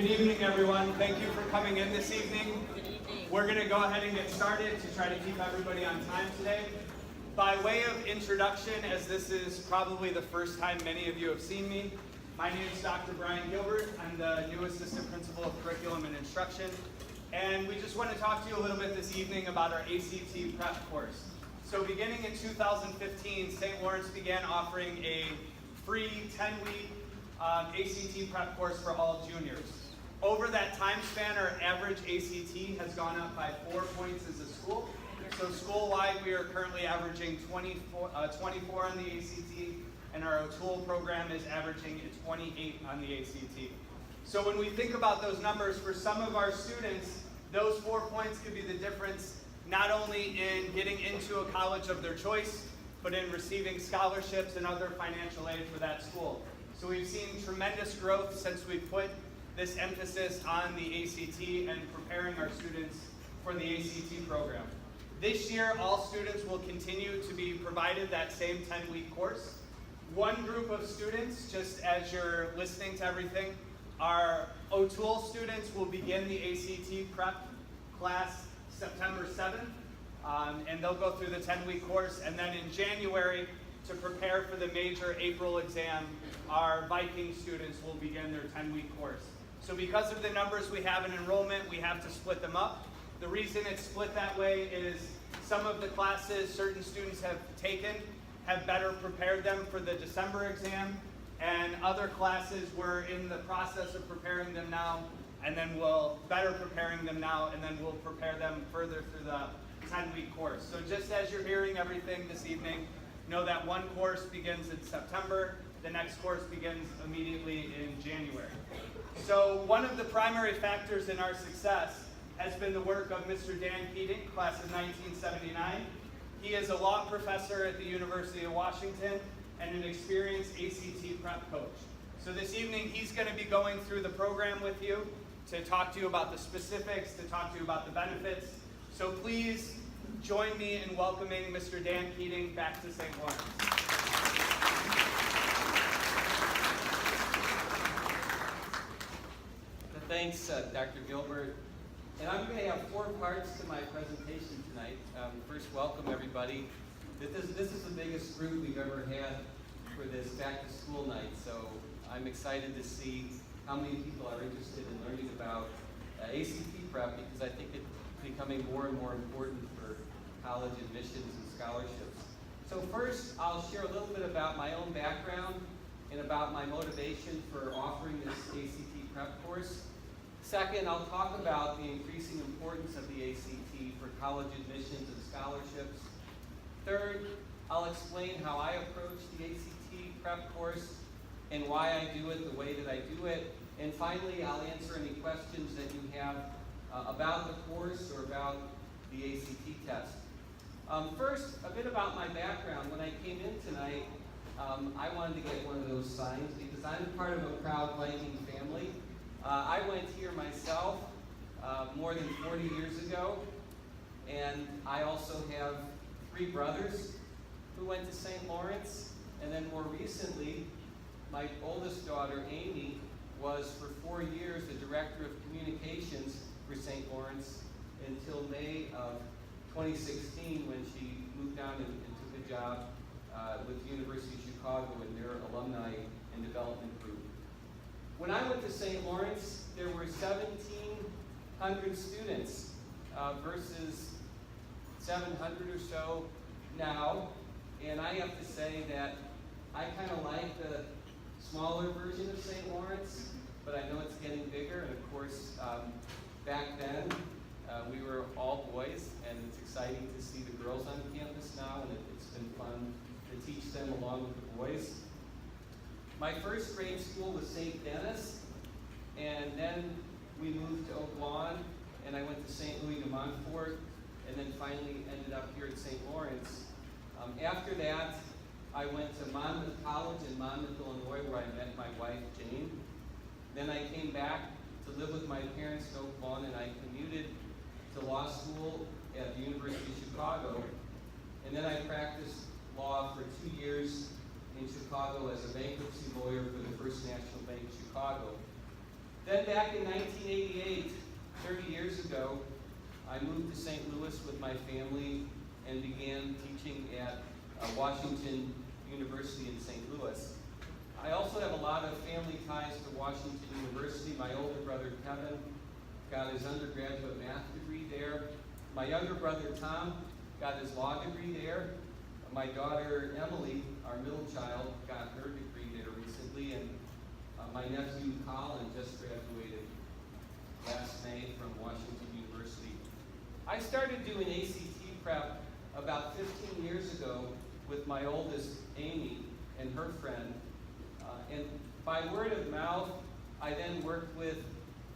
Good evening, everyone. Thank you for coming in this evening. We're going to go ahead and get started to try to keep everybody on time today. By way of introduction, as this is probably the first time many of you have seen me, my name is Dr. Brian Gilbert. I'm the new Assistant Principal of Curriculum and Instruction. And we just want to talk to you a little bit this evening about our ACT prep course. So beginning in 2015, St. Lawrence began offering a free 10-week ACT prep course for all juniors. Over that time span, our average ACT has gone up by 4 points as a school. So school-wide, we are currently averaging 24 on the ACT, and our O'Toole program is averaging 28 on the ACT. So when we think about those numbers, for some of our students, those 4 points could be the difference not only in getting into a college of their choice, but in receiving scholarships and other financial aid for that school. So we've seen tremendous growth since we put this emphasis on the ACT and preparing our students for the ACT program. This year, all students will continue to be provided that same 10-week course. One group of students, just as you're listening to everything, our O'Toole students will begin the ACT prep class September 7th, and they'll go through the 10-week course, and then in January, to prepare for the major April exam, our Viking students will begin their 10-week course. So because of the numbers we have in enrollment, we have to split them up. The reason it's split that way is some of the classes certain students have taken have better prepared them for the December exam, and other classes we're in the process of preparing them now, and then we'll better preparing them now, and then we'll prepare them further through the 10-week course. So just as you're hearing everything this evening, know that one course begins in September, the next course begins immediately in January. So one of the primary factors in our success has been the work of Mr. Dan Keating, class of 1979. He is a law professor at the University of Washington and an experienced ACT prep coach. So this evening he's going to be going through the program with you to talk to you about the specifics, to talk to you about the benefits. So please join me in welcoming Mr. Dan Keating back to St. Lawrence. Thanks, Dr. Gilbert. And I'm going to have 4 parts to my presentation tonight. First, welcome everybody. This is the biggest group we've ever had for this back-to-school night, so I'm excited to see how many people are interested in learning about ACT prep, because I think it's becoming more and more important for college admissions and scholarships. So first, I'll share a little bit about my own background and about my motivation for offering this ACT prep course. Second, I'll talk about the increasing importance of the ACT for college admissions and scholarships. Third, I'll explain how I approach the ACT prep course and why I do it the way that I do it. And finally, I'll answer any questions that you have about the course or about the ACT test. First, a bit about my background. When I came in tonight, I wanted to get one of those signs because I'm part of a proud Viking family. I went here myself more than 40 years ago, and I also have 3 brothers who went to St. Lawrence, and then more recently, my oldest daughter, Amy, was for 4 years the Director of Communications for St. Lawrence until May of 2016 when she moved down and took a job with the University of Chicago in their alumni and development group. When I went to St. Lawrence, there were 1,700 students versus 700 or so now, and I have to say that I kind of like the smaller version of St. Lawrence, but I know it's getting bigger, and of course, back then, we were all boys, and it's exciting to see the girls on campus now, and it's been fun to teach them along with the boys. My first grade school was St. Denis, and then we moved to Oak Lawn, and I went to St. Louis de Montfort, and then finally ended up here at St. Lawrence. After that, I went to Monmouth College in Monmouth, Illinois, where I met my wife, Jane. Then I came back to live with my parents in Oak Lawn, and I commuted to law school at the University of Chicago. And then I practiced law for 2 years in Chicago as a bankruptcy lawyer for the First National Bank of Chicago. Then back in 1988, 30 years ago, I moved to St. Louis with my family and began teaching at Washington University in St. Louis. I also have a lot of family ties to Washington University. My older brother Kevin got his undergraduate math degree there. My younger brother Tom got his law degree there. My daughter Emily, our middle child, got her degree there recently, and my nephew Colin just graduated last May from Washington University. I started doing ACT prep about 15 years ago with my oldest, Amy, and her friend. And by word of mouth, I then worked with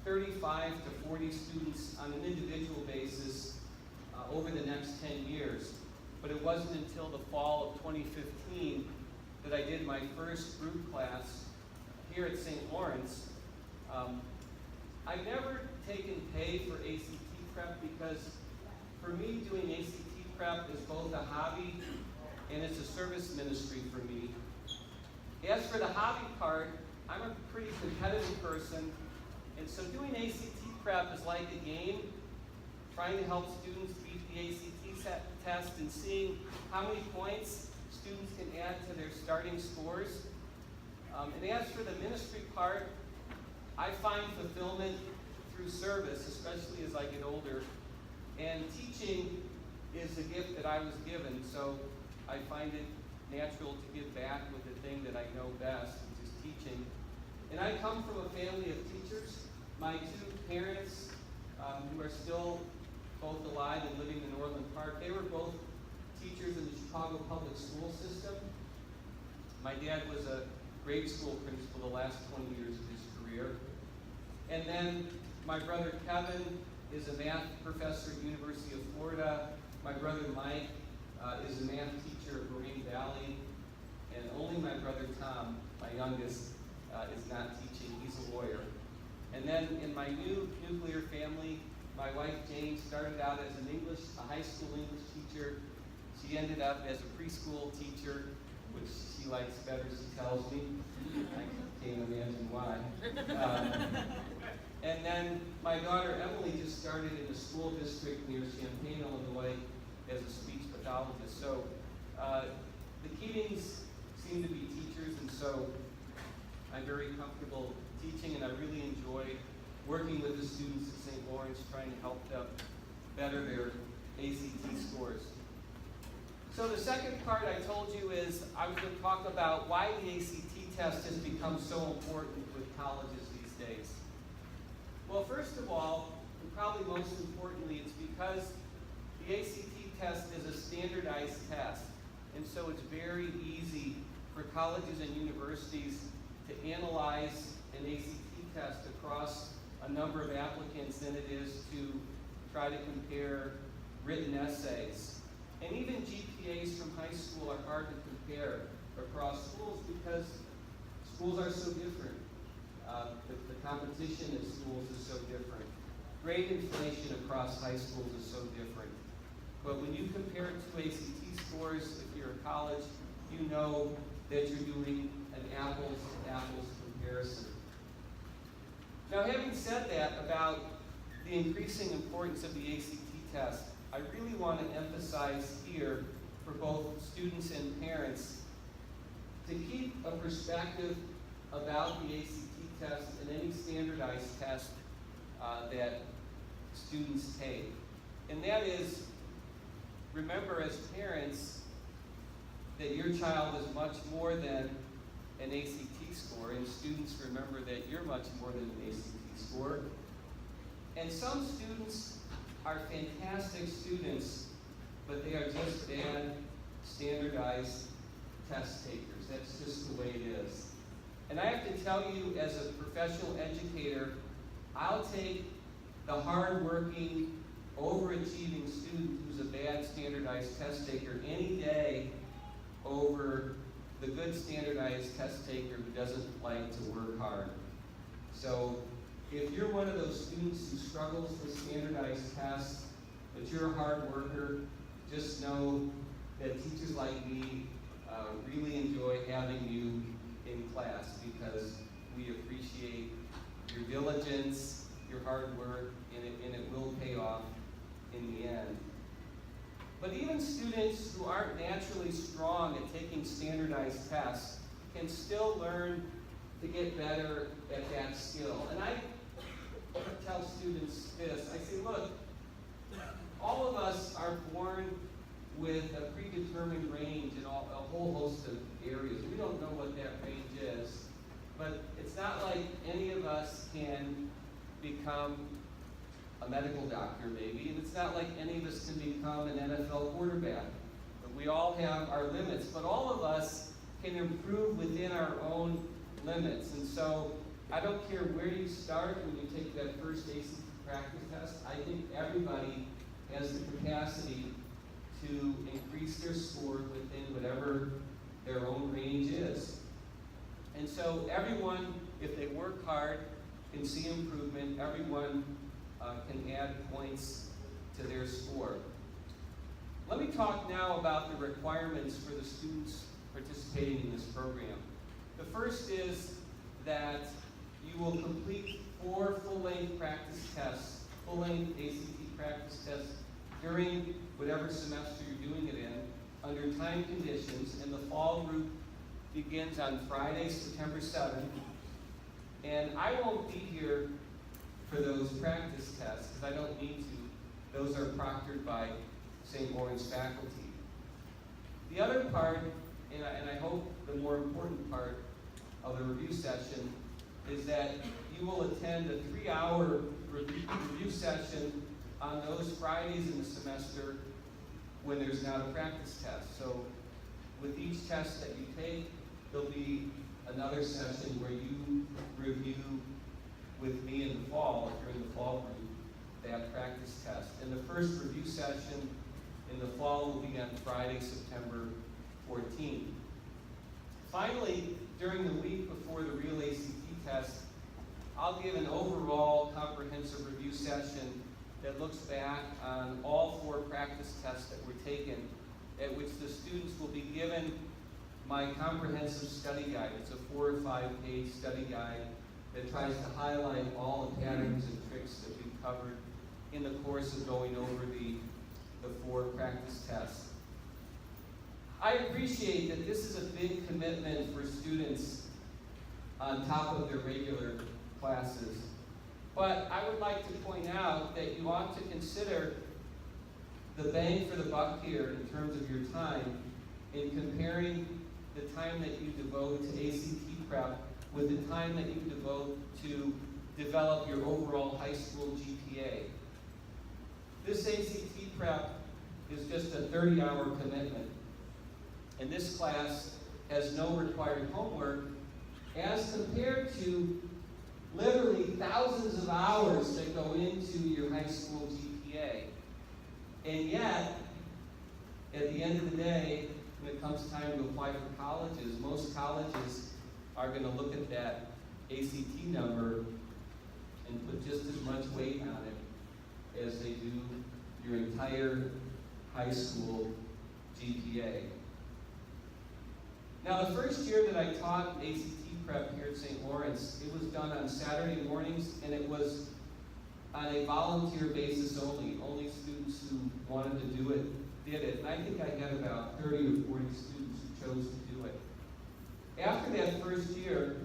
35 to 40 students on an individual basis over the next 10 years. But it wasn't until the fall of 2015 that I did my first group class here at St. Lawrence. I've never taken pay for ACT prep because for me, doing ACT prep is both a hobby and it's a service ministry for me. As for the hobby part, I'm a pretty competitive person, and so doing ACT prep is like a game, trying to help students beat the ACT test and seeing how many points students can add to their starting scores. And as for the ministry part, I find fulfillment through service, especially as I get older. And teaching is a gift that I was given, so I find it natural to give back with the thing that I know best, which is teaching. And I come from a family of teachers. My two parents, who are still both alive and living in Orland Park, they were both teachers in the Chicago public school system. My dad was a grade school principal the last 20 years of his career. And then my brother Kevin is a math professor at University of Florida. My brother Mike is a math teacher at Moraine Valley. And only my brother Tom, my youngest, is not teaching. He's a lawyer. And then in my new nuclear family, my wife Jane started out as a high school English teacher. She ended up as a preschool teacher, which she likes better, she tells me. I can't imagine why. And then my daughter Emily just started in a school district near Champaign, Illinois, as a speech pathologist. So the Keatings seem to be teachers, and so I'm very comfortable teaching, and I really enjoy working with the students at St. Lawrence, trying to help them better their ACT scores. So the second part I told you is I was going to talk about why the ACT test has become so important with colleges these days. Well, first of all, and probably most importantly, it's because the ACT test is a standardized test. And so it's very easy for colleges and universities to analyze an ACT test across a number of applicants than it is to try to compare written essays. And even GPAs from high school are hard to compare across schools because schools are so different. The competition in schools is so different. Grade inflation across high schools is so different. But when you compare it to ACT scores, if you're a college, you know that you're doing an apples-to-apples comparison. Now, having said that about the increasing importance of the ACT test, I really want to emphasize here for both students and parents to keep a perspective about the ACT test and any standardized test that students take. And that is, remember as parents that your child is much more than an ACT score, and students remember that you're much more than an ACT score. And some students are fantastic students, but they are just bad standardized test takers. That's just the way it is. And I have to tell you, as a professional educator, I'll take the hardworking, overachieving student who's a bad standardized test taker any day over the good standardized test taker who doesn't like to work hard. So if you're one of those students who struggles with standardized tests, but you're a hard worker, just know that teachers like me really enjoy having you in class because we appreciate your diligence, your hard work, and it will pay off in the end. But even students who aren't naturally strong at taking standardized tests can still learn to get better at that skill. And I tell students this, I say, look, all of us are born with a predetermined range in a whole host of areas. We don't know what that range is, but it's not like any of us can become a medical doctor maybe, and it's not like any of us can become an NFL quarterback. But we all have our limits, but all of us can improve within our own limits. And so I don't care where you start when you take that first ACT practice test. I think everybody has the capacity to increase their score within whatever their own range is. And so everyone, if they work hard, can see improvement. Everyone can add points to their score. Let me talk now about the requirements for the students participating in this program. The first is that you will complete 4 full-length practice tests, full-length ACT practice tests during whatever semester you're doing it in, under time conditions, and the fall group begins on Friday, September 7th. And I won't be here for those practice tests, because I don't need to. Those are proctored by St. Lawrence faculty. The other part, and I hope the more important part of the review session, is that you will attend a 3-hour review session on those Fridays in the semester when there's not a practice test. So with each test that you take, there'll be another session where you review with me in the fall, during the fall group, that practice test. And the first review session in the fall will be on Friday, September 14th. Finally, during the week before the real ACT test, I'll give an overall comprehensive review session that looks back on all 4 practice tests that were taken, at which the students will be given my comprehensive study guide. It's a 4 or 5-page study guide that tries to highlight all the patterns and tricks that we've covered in the course of going over the 4 practice tests. I appreciate that this is a big commitment for students on top of their regular classes. But I would like to point out that you ought to consider the bang for the buck here in terms of your time in comparing the time that you devote to ACT prep with the time that you devote to develop your overall high school GPA. This ACT prep is just a 30-hour commitment, and this class has no required homework as compared to literally thousands of hours that go into your high school GPA. And yet, at the end of the day, when it comes time to apply for colleges, most colleges are going to look at that ACT number and put just as much weight on it as they do your entire high school GPA. Now, the first year that I taught ACT prep here at St. Lawrence, it was done on Saturday mornings, and it was on a volunteer basis only. Only students who wanted to do it did it. And I think I had about 30 or 40 students who chose to do it. After that first year,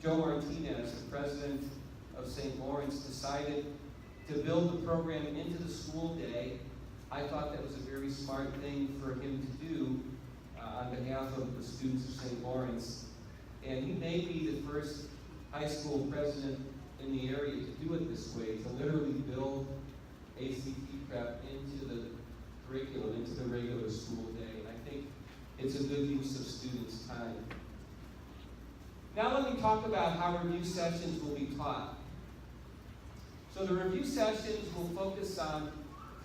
Joe Martinez, the president of St. Lawrence, decided to build the program into the school day. I thought that was a very smart thing for him to do on behalf of the students of St. Lawrence. And he may be the first high school president in the area to do it this way, to literally build ACT prep into the curriculum, into the regular school day. And I think it's a good use of students' time. Now let me talk about how review sessions will be taught. So the review sessions will focus on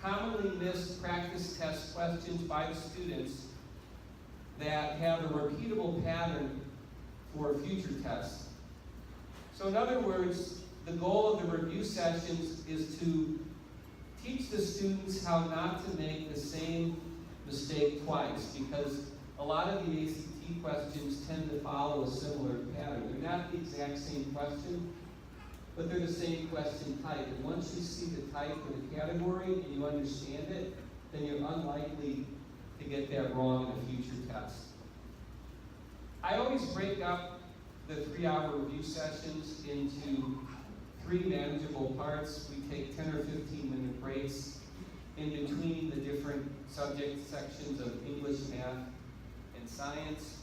commonly missed practice test questions by the students that have a repeatable pattern for future tests. So in other words, the goal of the review sessions is to teach the students how not to make the same mistake twice, because a lot of the ACT ACT questions tend to follow a similar pattern. They're not the exact same question, but they're the same question type. And once you see the type or the category and you understand it, then you're unlikely to get that wrong in a future test. I always break up the 3-hour review sessions into 3 manageable parts. We take 10 or 15-minute breaks in between the different subject sections of English, math, and science.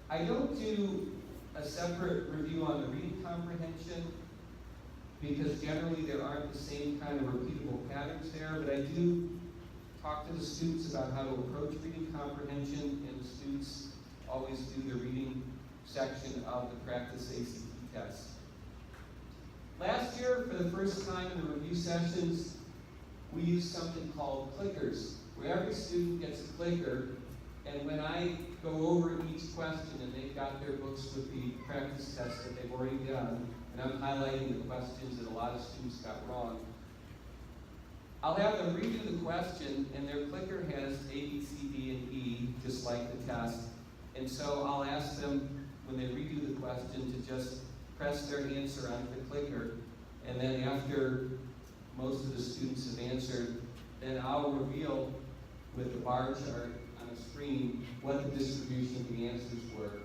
I don't do a separate review on the reading comprehension because generally there aren't the same kind of repeatable patterns there, but I do talk to the students about how to approach reading comprehension, and the students always do the reading section of the practice ACT test. Last year, for the first time in the review sessions, we used something called clickers, where every student gets a clicker, and when I go over each question and they've got their books with the practice test that they've already done, and I'm highlighting the questions that a lot of students got wrong, I'll have them redo the question, and their clicker has A, B, C, D, and E, just like the test. And so I'll ask them, when they redo the question, to just press their answer onto the clicker, and then after most of the students have answered, then I'll reveal with the bar chart on the screen what the distribution of the answers were.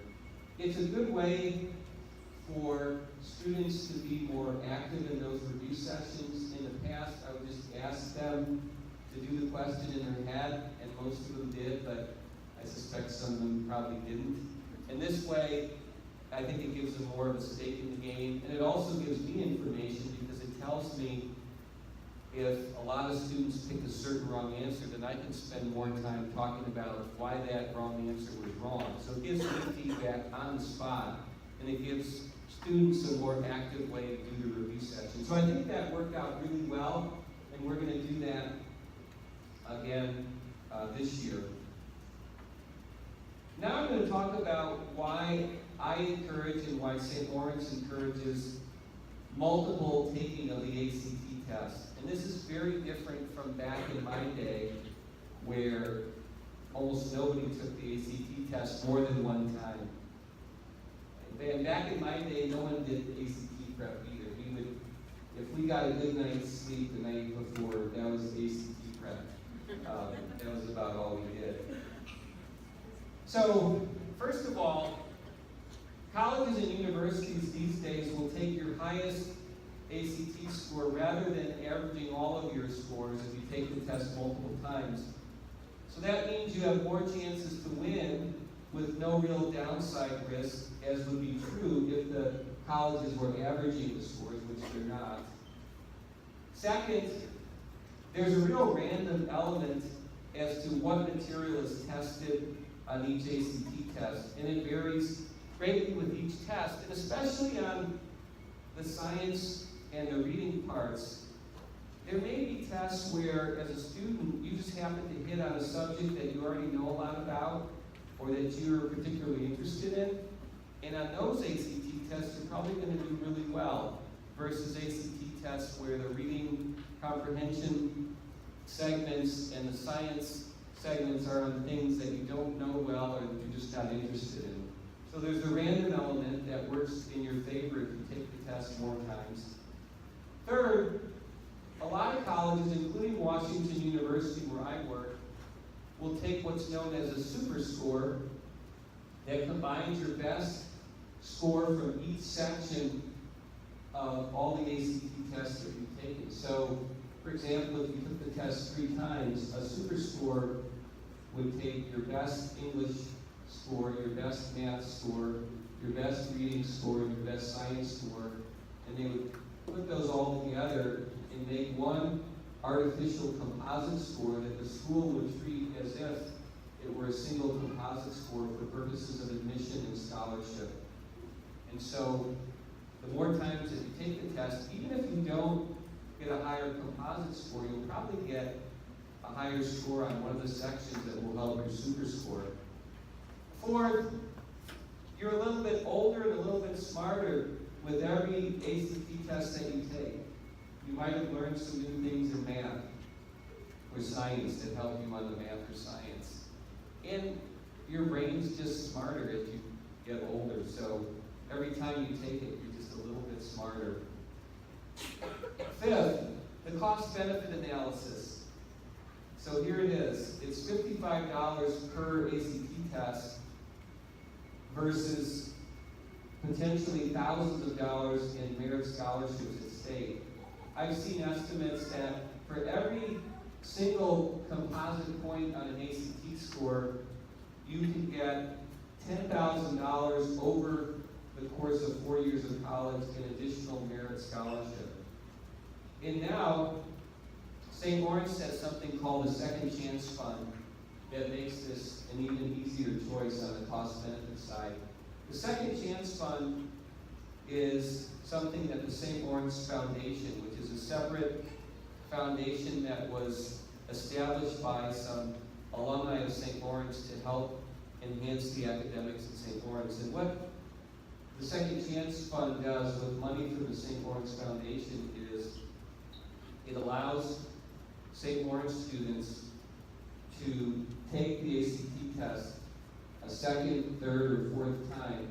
It's a good way for students to be more active in those review sessions. In the past, I would just ask them to do the question in their head, and most of them did, but I suspect some of them probably didn't. And this way, I think it gives them more of a stake in the game, and it also gives me information because it tells me if a lot of students pick a certain wrong answer, then I can spend more time talking about why that wrong answer was wrong. So it gives me feedback on the spot, and it gives students a more active way to do the review session. So I think that worked out really well, and we're going to do that again this year. Now I'm going to talk about why I encourage and why St. Lawrence encourages multiple taking of the ACT test. And this is very different from back in my day where almost nobody took the ACT test more than one time. And back in my day, no one did ACT prep either. We would, if we got a good night's sleep the night before, that was ACT prep. That was about all we did. So, first of all, colleges and universities these days will take your highest ACT score rather than averaging all of your scores if you take the test multiple times. So that means you have more chances to win with no real downside risk, as would be true if the colleges were averaging the scores, which they're not. Second, there's a real random element as to what material is tested on each ACT test, and it varies greatly with each test, and especially on the science and the reading parts. There may be tests where, as a student, you just happen to hit on a subject that you already know a lot about, or that you're particularly interested in, and on those ACT tests, you're probably going to do really well, versus ACT tests where the reading comprehension segments and the science segments are on things that you don't know well or that you're just not interested in. So there's the random element that works in your favor if you take the test more times. Third, a lot of colleges, including Washington University where I work, will take what's known as a super score that combines your best score from each section of all the ACT tests that you've taken. So, for example, if you took the test 3 times, a super score would take your best English score, your best math score, your best reading score, and your best science score, and they would put those all together and make one artificial composite score that the school would treat as if it were a single composite score for purposes of admission and scholarship. And so, the more times that you take the test, even if you don't get a higher composite score, you'll probably get a higher score on one of the sections that will help your super score. Fourth, you're a little bit older and a little bit smarter with every ACT test that you take. You might have learned some new things in math or science that help you on the math or science. And your brain's just smarter as you get older. So every time you take it, you're just a little bit smarter. Fifth, the cost-benefit analysis. So here it is. It's $55 per ACT test versus potentially thousands of dollars in merit scholarships at state. I've seen estimates that for every single composite point on an ACT score, you can get $10,000 over the course of 4 years of college in additional merit scholarship. And now, St. Lawrence has something called a Second Chance Fund that makes this an even easier choice on the cost-benefit side. The Second Chance Fund is something that the St. Lawrence Foundation, which is a separate foundation that was established by some alumni of St. Lawrence to help enhance the academics at St. Lawrence. And what the Second Chance Fund does with money from the St. Lawrence Foundation is it allows St. Lawrence students to take the ACT test a second, third, or fourth time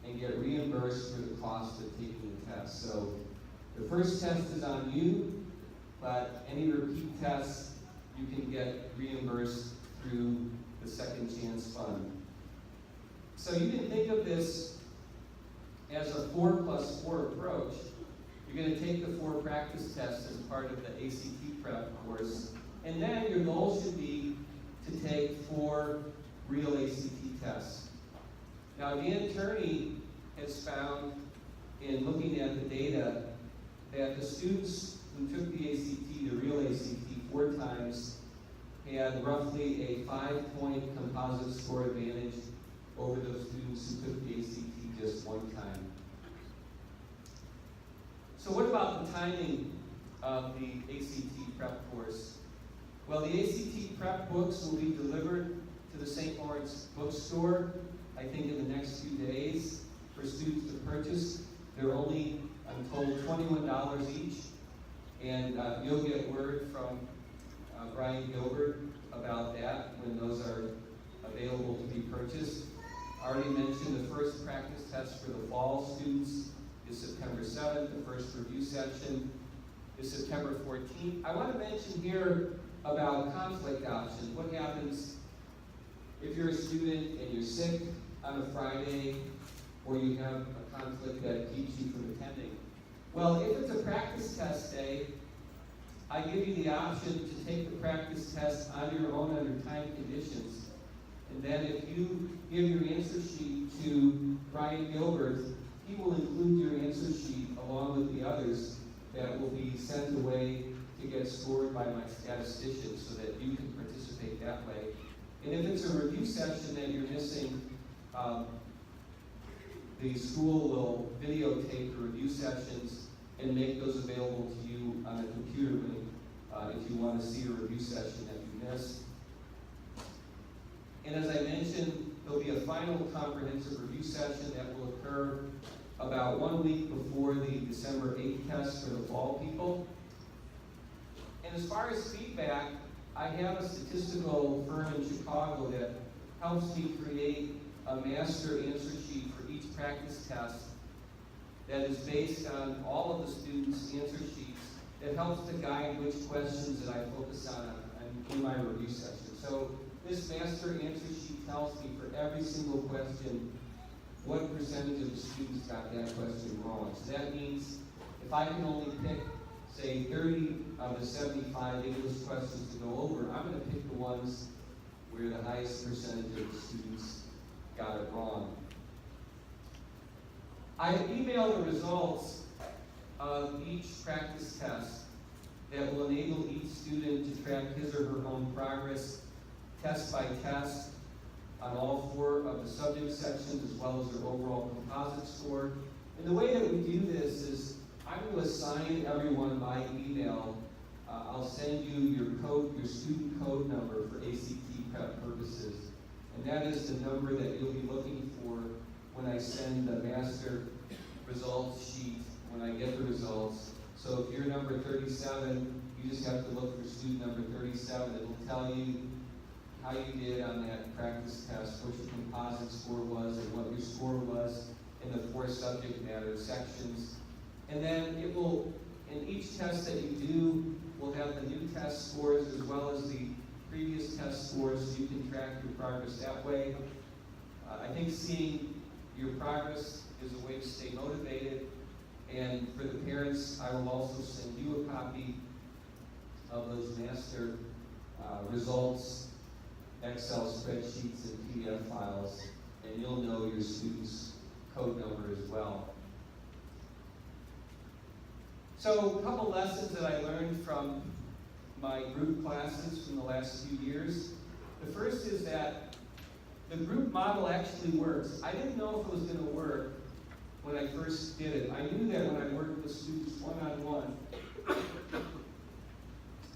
and get reimbursed for the cost of taking the test. So the first test is on you, but any repeat tests you can get reimbursed through the Second Chance Fund. So you can think of this as a 4+4 approach. You're going to take the 4 practice tests as part of the ACT prep course, and then your goal should be to take 4 real ACT tests. Now, Dan Turney has found, in looking at the data, that the students who took the ACT, the real ACT, 4 times, had roughly a 5-point composite score advantage over those students who took the ACT just 1 time. So what about the timing of the ACT prep course? Well, the ACT prep books will be delivered to the St. Lawrence bookstore, I think in the next few days, for students to purchase. They're only, I'm told, $21 each, and you'll get word from Brian Gilbert about that when those are available to be purchased. I already mentioned the first practice test for the fall students is September 7th. The first review session is September 14th. I want to mention here about conflict options. What happens if you're a student and you're sick on a Friday, or you have a conflict that keeps you from attending? Well, if it's a practice test day, I give you the option to take the practice test on your own under time conditions. And then if you give your answer sheet to Brian Gilbert, he will include your answer sheet along with the others that will be sent away to get scored by my statistician so that you can participate that way. And if it's a review session that you're missing, the school will videotape the review sessions and make those available to you on a computer link if you want to see a review session that you missed. And as I mentioned, there'll be a final comprehensive review session that will occur about 1 week before the December 8th test for the fall people. And as far as feedback, I have a statistical firm in Chicago that helps me create a master answer sheet for each practice test that is based on all of the students' answer sheets that helps to guide which questions that I focus on in my review session. So this master answer sheet tells me for every single question what percentage of the students got that question wrong. So that means if I can only pick, say, 30 of the 75 English questions to go over, I'm going to pick the ones where the highest percentage of the students got it wrong. I email the results of each practice test that will enable each student to track his or her own progress test by test on all 4 of the subject sections as well as their overall composite score. And the way that we do this is I'm going to assign everyone by email. I'll send you your code, your student code number for ACT prep purposes. And that is the number that you'll be looking for when I send the master results sheet, when I get the results. So if you're number 37, you just have to look for student number 37. It will tell you how you did on that practice test, what your composite score was, and what your score was in the 4 subject matter sections. And then it will, in each test that you do, we'll have the new test scores as well as the previous test scores, so you can track your progress that way. I think seeing your progress is a way to stay motivated. And for the parents, I will also send you a copy of those master results, Excel spreadsheets, and PDF files, and you'll know your student's code number as well. So a couple lessons that I learned from my group classes from the last few years. The first is that the group model actually works. I didn't know if it was going to work when I first did it. I knew that when I worked with students one-on-one,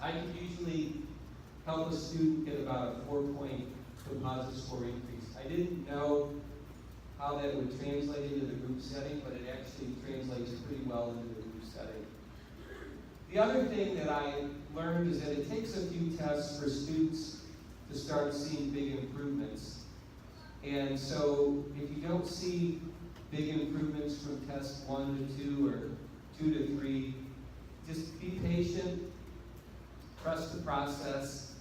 I could usually help a student get about a 4-point composite score increase. I didn't know how that would translate into the group setting, but it actually translates pretty well into the group setting. The other thing that I learned is that it takes a few tests for students to start seeing big improvements. And so if you don't see big improvements from test 1 to 2 or 2 to 3, just be patient, trust the process.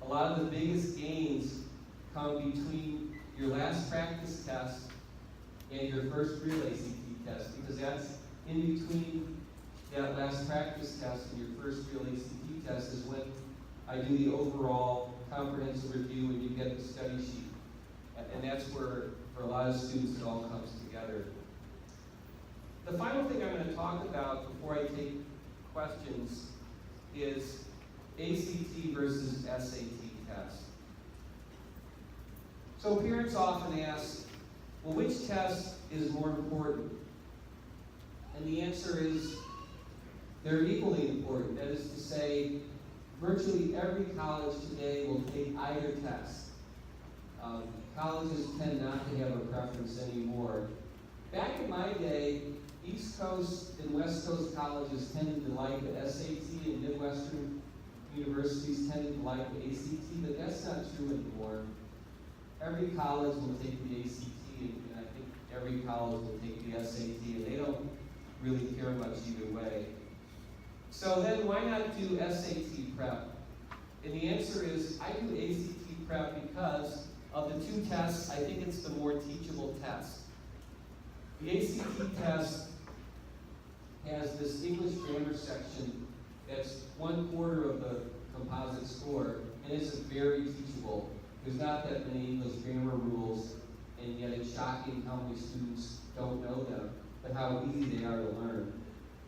A lot of the biggest gains come between your last practice test and your first real ACT test, because that's in between that last practice test and your first real ACT test is when I do the overall comprehensive review and you get the study sheet. And that's where, for a lot of students, it all comes together. The final thing I'm going to talk about before I take questions is ACT versus SAT test. So parents often ask, well, which test is more important? And the answer is, they're equally important. That is to say, virtually every college today will take either test. Colleges tend not to have a preference anymore. Back in my day, East Coast and West Coast colleges tended to like the SAT, and Midwestern universities tended to like the ACT, but that's not true anymore. Every college will take the ACT, and I think every college will take the SAT, and they don't really care much either way. So then why not do SAT prep? And the answer is, I do ACT prep because of the 2 tests, I think it's the more teachable test. The ACT test has this English grammar section that's 1/4 of the composite score, and it's very teachable. There's not that many English grammar rules, and yet it's shocking how many students don't know them, but how easy they are to learn.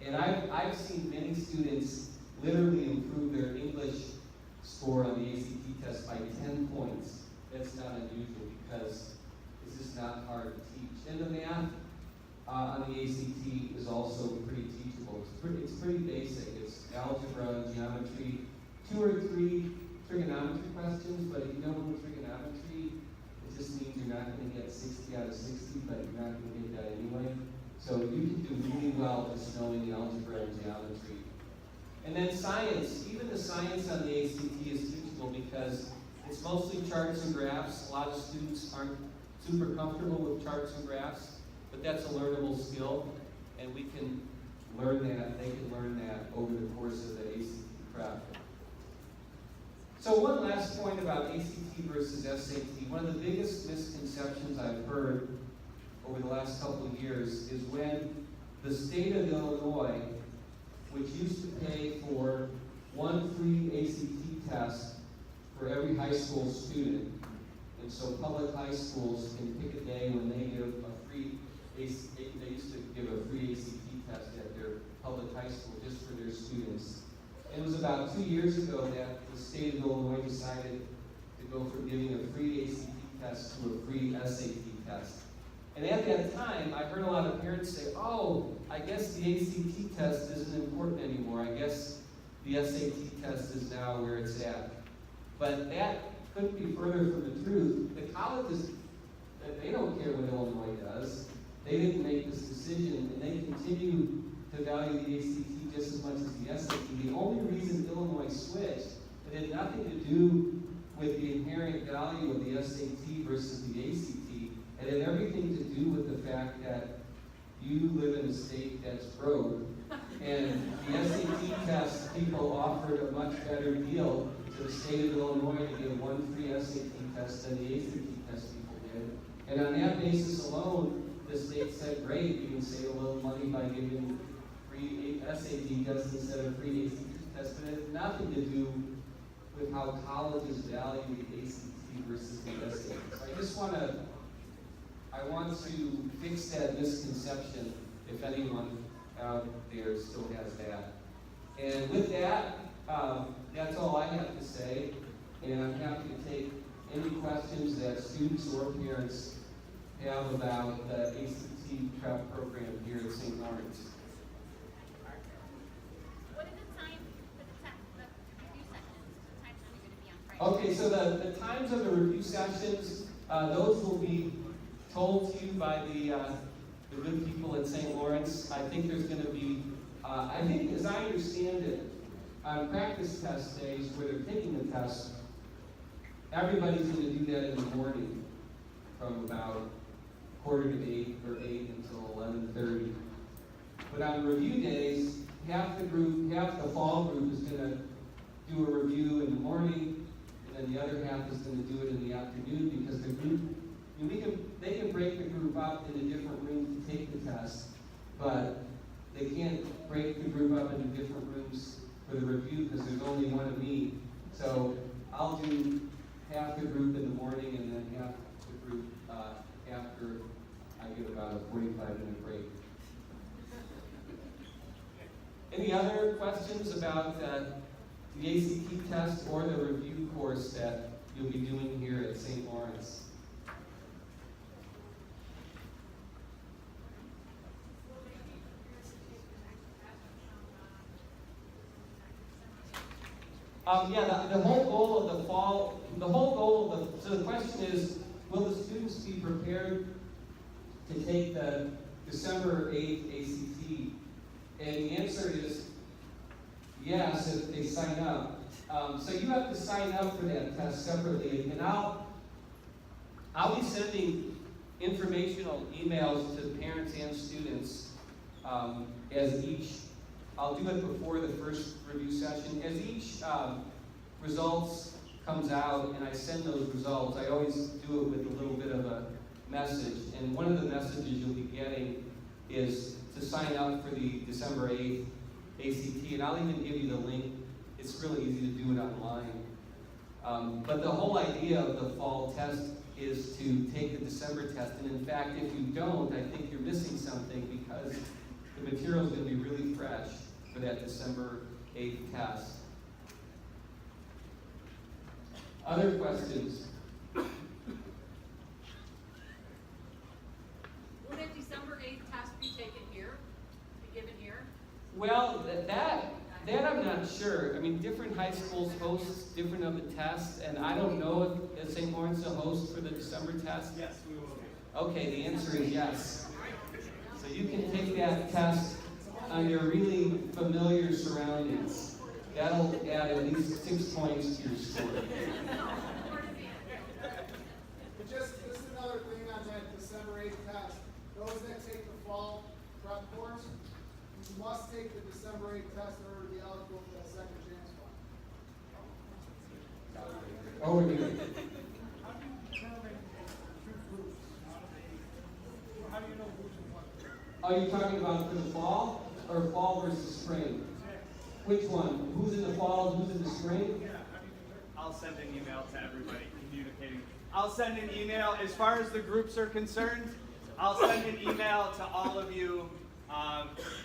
And I've seen many students literally improve their English score on the ACT test by 10 points. That's not unusual because it's just not hard to teach. And the math on the ACT is also pretty teachable. It's pretty basic. It's algebra, geometry, 2 or 3 trigonometry questions, but if you don't know trigonometry, it just means you're not going to get 60 out of 60, but you're not going to get that anyway. So you can do really well just knowing the algebra and geometry. And then science, even the science on the ACT is teachable because it's mostly charts and graphs. A lot of students aren't super comfortable with charts and graphs, but that's a learnable skill, and we can learn that, they can learn that over the course of the ACT prep. So one last point about ACT versus SAT. One of the biggest misconceptions I've heard over the last couple of years is when the state of Illinois, which used to pay for 1 free ACT test for every high school student, and so public high schools can pick a day when they give a free ACT, they used to give a free ACT test at their public high school just for their students. And it was about 2 years ago that the state of Illinois decided to go from giving a free ACT test to a free SAT test. And at that time, I heard a lot of parents say, oh, I guess the ACT test isn't important anymore. I guess the SAT test is now where it's at. But that couldn't be further from the truth. The colleges, they don't care what Illinois does. They didn't make this decision, and they continue to value the ACT just as much as the SAT. The only reason Illinois switched, it had nothing to do with the inherent value of the SAT versus the ACT, and it had everything to do with the fact that you live in a state that's broke, and the SAT test people offered a much better deal to the state of Illinois to get one free SAT test than the ACT test people did. And on that basis alone, the state said, great, you can save a little money by giving free SAT tests instead of free ACT tests, but it has nothing to do with how colleges value the ACT versus the SAT. So I want to fix that misconception, if anyone out there still has that. And with that, that's all I have to say, and I'm happy to take any questions that students or parents have about the ACT prep program here at St. Lawrence. What is the time for the review sessions? What times are we going to be on Friday? Okay, so the times of the review sessions, those will be told to you by the good people at St. Lawrence. I think there's going to be, I think as I understand it, on practice test days where they're taking the test, everybody's going to do that in the morning from about 7:45 or 8 until 11:30. But on review days, half the fall group is going to do a review in the morning, and then the other half is going to do it in the afternoon because the group, they can break the group up into different rooms to take the test, but they can't break the group up into different rooms for the review because there's only one of me. So I'll do half the group in the morning and then half the group after I get about a 45-minute break. Any other questions about the ACT test or the review course that you'll be doing here at St. Lawrence? The whole goal of the fall, so the question is, will the students be prepared to take the December 8th ACT? And the answer is yes, if they sign up. So you have to sign up for that test separately, and I'll be sending informational emails to parents and students as each. I'll do it before the first review session. As each results comes out and I send those results, I always do it with a little bit of a message. And one of the messages you'll be getting is to sign up for the December 8th ACT. And I'll even give you the link. It's really easy to do it online. But the whole idea of the fall test is to take the December test. And in fact, if you don't, I think you're missing something because the material is going to be really fresh for that December 8th test. Other questions? Will that December 8th test be taken here, be given here? Well, that I'm not sure. I mean, different high schools host different of the tests, and I don't know if St. Lawrence will host for the December test. Yes, we will be. Okay, the answer is yes. So you can take that test on your really familiar surroundings. That'll add at least 6 points to your score. But just another thing on that December 8th test. Those that take the fall prep course, you must take the December 8th test in order to be eligible for that second chance fund. Over here. How do you determine two groups? How do you know who's in what? Are you talking about for the fall or fall versus spring? Which one? Who's in the fall and who's in the spring? I'll send an email to everybody communicating. I'll send an email, as far as the groups are concerned, I'll send an email to all of you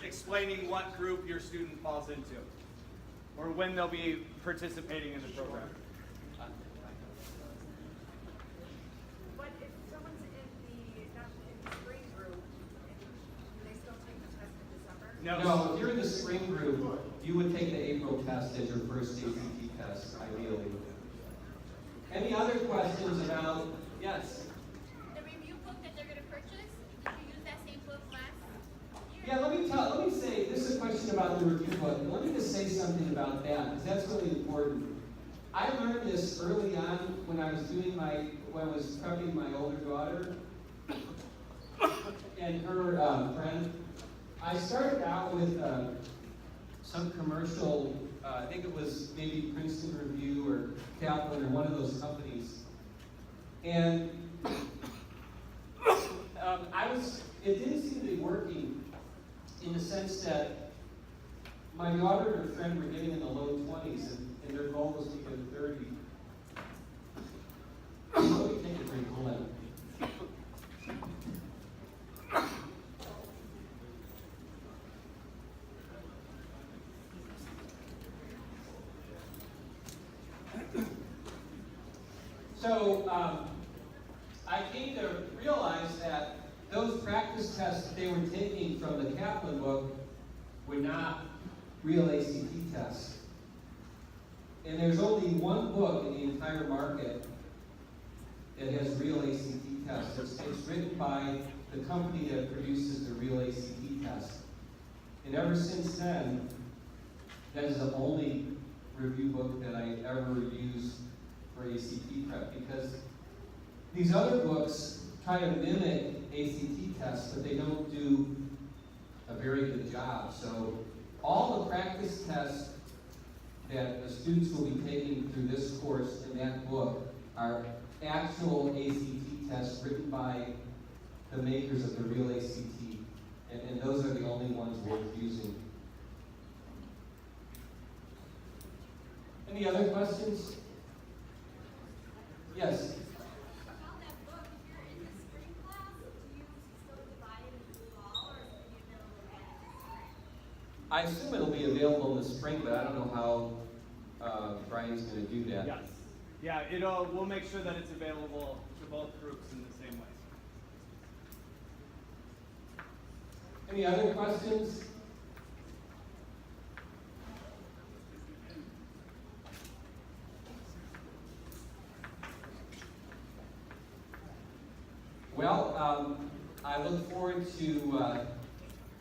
explaining what group your student falls into or when they'll be participating in the program. But if someone's not in the spring group, do they still take the test in December? No, if you're in the spring group, you would take the April test as your first ACT test, ideally. Any other questions about, yes? The review book that they're going to purchase, did you use that same book last year? Yeah, let me say, this is a question about the review book. Let me just say something about that, because that's really important. I learned this early on when I was prepping my older daughter and her friend. I started out with some commercial, I think it was maybe Princeton Review or Kaplan or one of those companies. And it didn't seem to be working in the sense that my daughter and her friend were getting in the low 20s and their goal was to get 30. Let me take a drink, hold on. So I came to realize that those practice tests that they were taking from the Kaplan book were not real ACT tests. And there's only one book in the entire market that has real ACT tests. It's written by the company that produces the real ACT test. And ever since then, that is the only review book that I ever use for ACT prep, because these other books try to mimic ACT tests, but they don't do a very good job. So all the practice tests that the students will be taking through this course in that book are actual ACT tests written by the makers of the real ACT. And those are the only ones worth using. Any other questions? Yes? About that book, if you're in the spring class, do you still divide it into fall, or is it gonna be available again? I assume it'll be available in the spring, but I don't know how Brian's going to do that. Yes. Yeah, we'll make sure that it's available to both groups in the same way. Any other questions? Well, I look forward to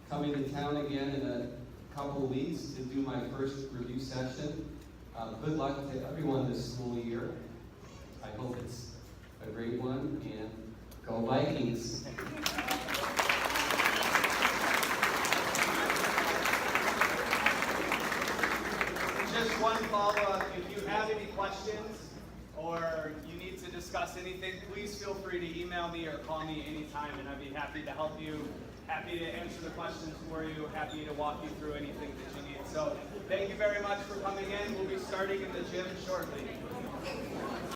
coming to town again in a couple of weeks to do my first review session. Good luck to everyone this school year. I hope it's a great one, and go Vikings! Just one follow-up, if you have any questions or you need to discuss anything, please feel free to email me or call me anytime, and I'd be happy to help you, happy to answer the questions for you, happy to walk you through anything that you need. So thank you very much for coming in. We'll be starting in the gym shortly.